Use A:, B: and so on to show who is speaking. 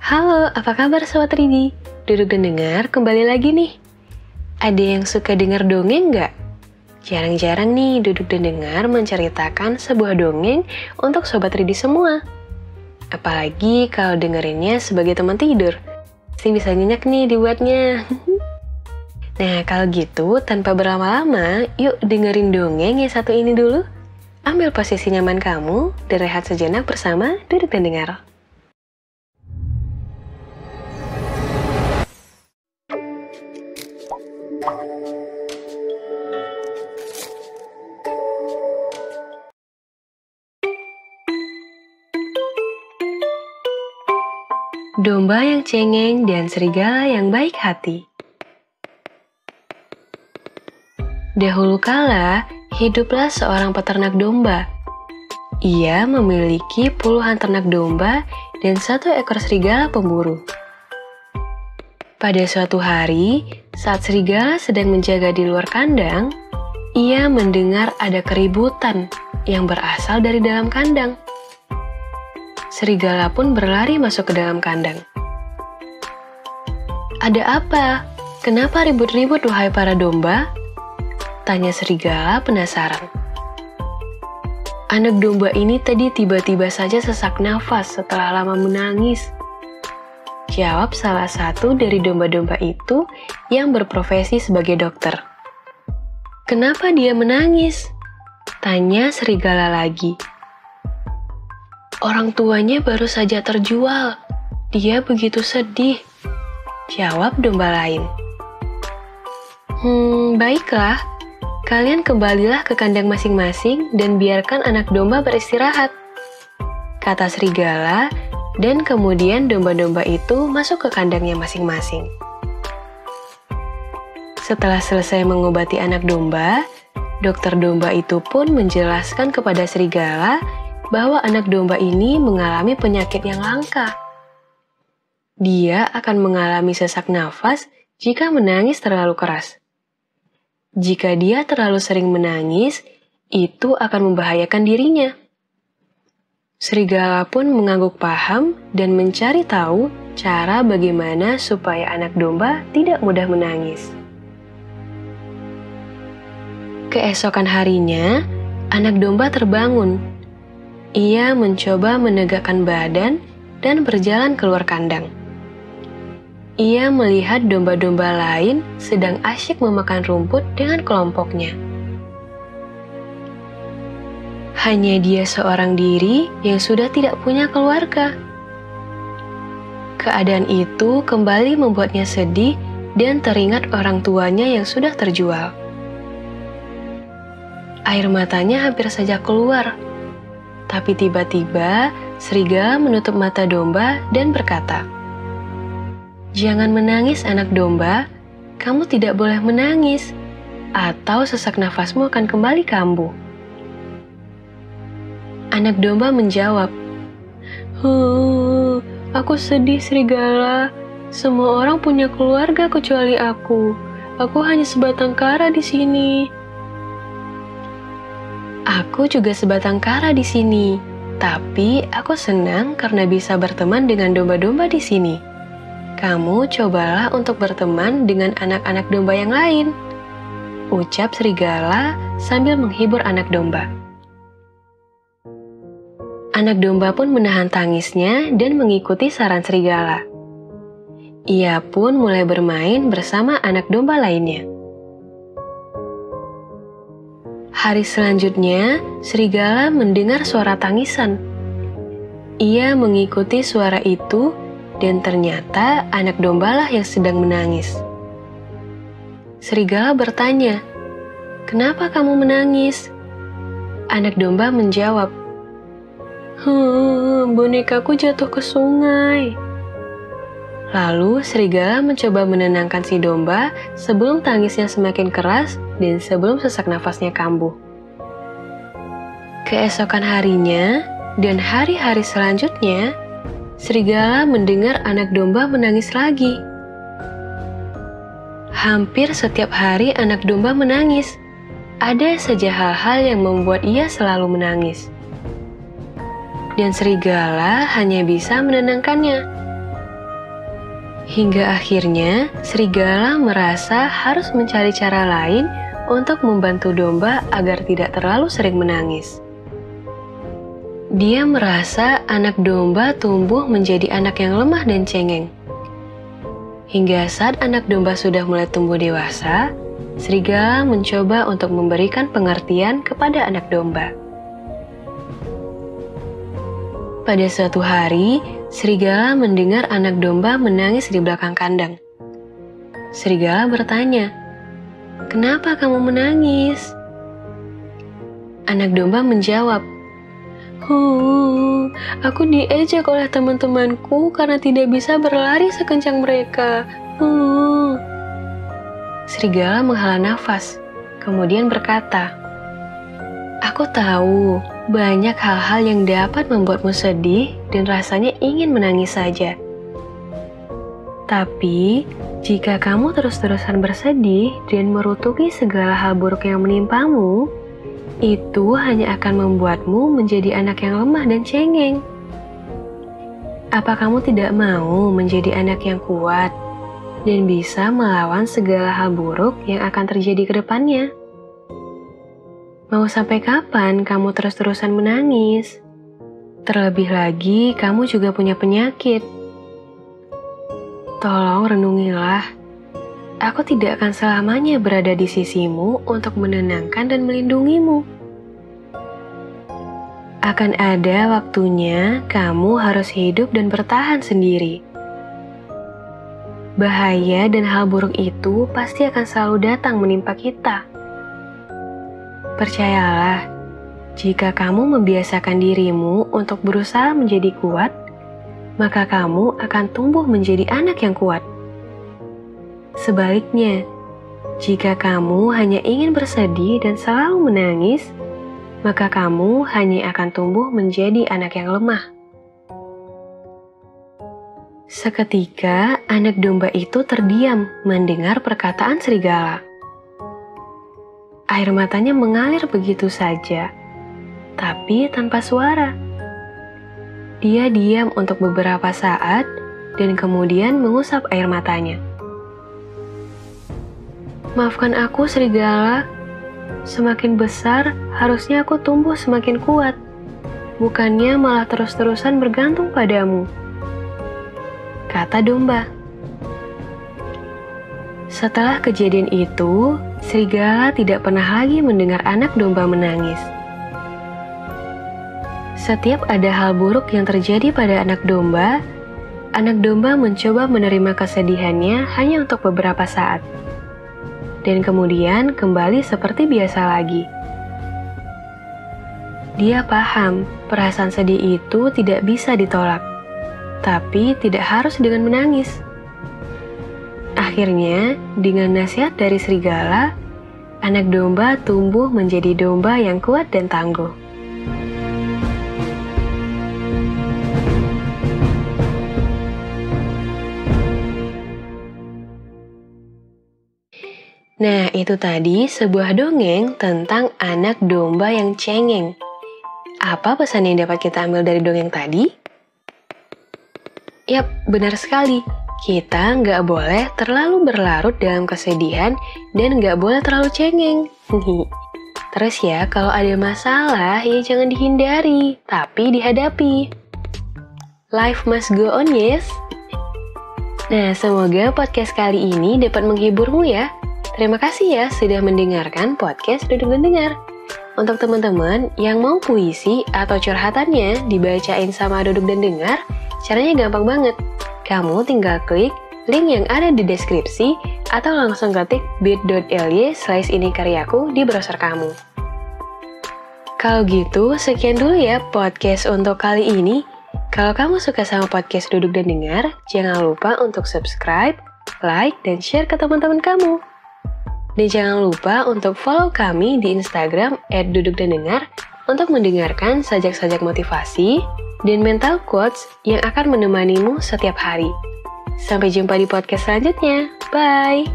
A: Halo, apa kabar Sobat Ridi? Duduk dan dengar kembali lagi nih. Ada yang suka dengar dongeng nggak? Jarang-jarang nih duduk dan dengar menceritakan sebuah dongeng untuk Sobat Ridi semua. Apalagi kalau dengerinnya sebagai teman tidur. Pasti bisa nyenyak nih dibuatnya. Nah, kalau gitu tanpa berlama-lama, yuk dengerin dongeng yang satu ini dulu. Ambil posisi nyaman kamu dan rehat sejenak bersama Duduk dan Dengar. Domba yang cengeng dan serigala yang baik hati. Dahulu kala, hiduplah seorang peternak domba. Ia memiliki puluhan ternak domba dan satu ekor serigala pemburu. Pada suatu hari, saat serigala sedang menjaga di luar kandang, ia mendengar ada keributan yang berasal dari dalam kandang. Serigala pun berlari masuk ke dalam kandang. "Ada apa? Kenapa ribut-ribut wahai para domba?" tanya serigala penasaran. "Anak domba ini tadi tiba-tiba saja sesak nafas setelah lama menangis," jawab salah satu dari domba-domba itu yang berprofesi sebagai dokter. "Kenapa dia menangis?" tanya serigala lagi. "Orang tuanya baru saja terjual. Dia begitu sedih," jawab domba lain. Baiklah. Kalian kembalilah ke kandang masing-masing dan biarkan anak domba beristirahat," kata serigala, dan kemudian domba-domba itu masuk ke kandangnya masing-masing. Setelah selesai mengobati anak domba, dokter domba itu pun menjelaskan kepada serigala bahwa anak domba ini mengalami penyakit yang langka. Dia akan mengalami sesak nafas jika menangis terlalu keras. Jika dia terlalu sering menangis, itu akan membahayakan dirinya. Serigala pun mengangguk paham dan mencari tahu cara bagaimana supaya anak domba tidak mudah menangis. Keesokan harinya, anak domba terbangun. Ia mencoba menegakkan badan dan berjalan keluar kandang. Ia melihat domba-domba lain sedang asyik memakan rumput dengan kelompoknya. Hanya dia seorang diri yang sudah tidak punya keluarga. Keadaan itu kembali membuatnya sedih dan teringat orang tuanya yang sudah terjual. Air matanya hampir saja keluar. Tapi tiba-tiba, serigala menutup mata domba dan berkata, "Jangan menangis anak domba, kamu tidak boleh menangis, atau sesak nafasmu akan kembali kambuh." Anak domba menjawab, Aku sedih serigala, semua orang punya keluarga kecuali aku hanya sebatang kara di sini." "Aku juga sebatang kara di sini, tapi aku senang karena bisa berteman dengan domba-domba di sini. Kamu cobalah untuk berteman dengan anak-anak domba yang lain," ucap serigala sambil menghibur anak domba. Anak domba pun menahan tangisnya dan mengikuti saran serigala. Ia pun mulai bermain bersama anak domba lainnya. Hari selanjutnya, serigala mendengar suara tangisan. Ia mengikuti suara itu, dan ternyata anak dombalah yang sedang menangis. Serigala bertanya, "Kenapa kamu menangis?" Anak domba menjawab, Bonekaku jatuh ke sungai." Lalu serigala mencoba menenangkan si domba sebelum tangisnya semakin keras dan sebelum sesak nafasnya kambuh. Keesokan harinya dan hari-hari selanjutnya, serigala mendengar anak domba menangis lagi. Hampir setiap hari anak domba menangis. Ada saja hal-hal yang membuat ia selalu menangis. Dan serigala hanya bisa menenangkannya. Hingga akhirnya serigala merasa harus mencari cara lain untuk membantu domba agar tidak terlalu sering menangis. Dia merasa anak domba tumbuh menjadi anak yang lemah dan cengeng. Hingga saat anak domba sudah mulai tumbuh dewasa, serigala mencoba untuk memberikan pengertian kepada anak domba. Pada suatu hari, serigala mendengar anak domba menangis di belakang kandang. Serigala bertanya, "Kenapa kamu menangis?" Anak domba menjawab, Aku diejek oleh teman-temanku karena tidak bisa berlari sekencang mereka. Serigala menghela nafas, kemudian berkata, "Aku tahu banyak hal-hal yang dapat membuatmu sedih dan rasanya ingin menangis saja. Tapi, jika kamu terus-terusan bersedih dan merutuki segala hal buruk yang menimpamu, itu hanya akan membuatmu menjadi anak yang lemah dan cengeng. Apa kamu tidak mau menjadi anak yang kuat dan bisa melawan segala hal buruk yang akan terjadi ke depannya? Mau sampai kapan kamu terus-terusan menangis? Terlebih lagi, kamu juga punya penyakit. Tolong renungilah. Aku tidak akan selamanya berada di sisimu untuk menenangkan dan melindungimu. Akan ada waktunya kamu harus hidup dan bertahan sendiri. Bahaya dan hal buruk itu pasti akan selalu datang menimpa kita. Percayalah, jika kamu membiasakan dirimu untuk berusaha menjadi kuat, maka kamu akan tumbuh menjadi anak yang kuat. Sebaliknya, jika kamu hanya ingin bersedih dan selalu menangis, maka kamu hanya akan tumbuh menjadi anak yang lemah. Seketika, anak domba itu terdiam mendengar perkataan serigala. Air matanya mengalir begitu saja, tapi tanpa suara. Dia diam untuk beberapa saat dan kemudian mengusap air matanya. Maafkan aku, serigala. Semakin besar, harusnya aku tumbuh semakin kuat. Bukannya malah terus-terusan bergantung padamu, kata domba. Setelah kejadian itu, serigala tidak pernah lagi mendengar anak domba menangis. Setiap ada hal buruk yang terjadi pada anak domba mencoba menerima kesedihannya hanya untuk beberapa saat. Dan kemudian kembali seperti biasa lagi. Dia paham perasaan sedih itu tidak bisa ditolak, tapi tidak harus dengan menangis. Akhirnya, dengan nasihat dari serigala, anak domba tumbuh menjadi domba yang kuat dan tangguh. Nah, itu tadi sebuah dongeng tentang anak domba yang cengeng. Apa pesan yang dapat kita ambil dari dongeng tadi? Yap, benar sekali. Kita nggak boleh terlalu berlarut dalam kesedihan dan nggak boleh terlalu cengeng. Terus ya, kalau ada masalah, ya jangan dihindari, tapi dihadapi. Life must go on, yes? Nah, semoga podcast kali ini dapat menghiburmu ya. Terima kasih ya sudah mendengarkan podcast Duduk dan Dengar. Untuk teman-teman yang mau puisi atau curhatannya dibacain sama Duduk dan Dengar, caranya gampang banget. Kamu tinggal klik link yang ada di deskripsi atau langsung ketik bit.ly/inikaryaku di browser kamu. Kalau gitu, sekian dulu ya podcast untuk kali ini. Kalau kamu suka sama podcast Duduk dan Dengar, jangan lupa untuk subscribe, like, dan share ke teman-teman kamu. Dan jangan lupa untuk follow kami di Instagram @dudukdandengar untuk mendengarkan sajak-sajak motivasi dan mental quotes yang akan menemanimu setiap hari. Sampai jumpa di podcast selanjutnya. Bye!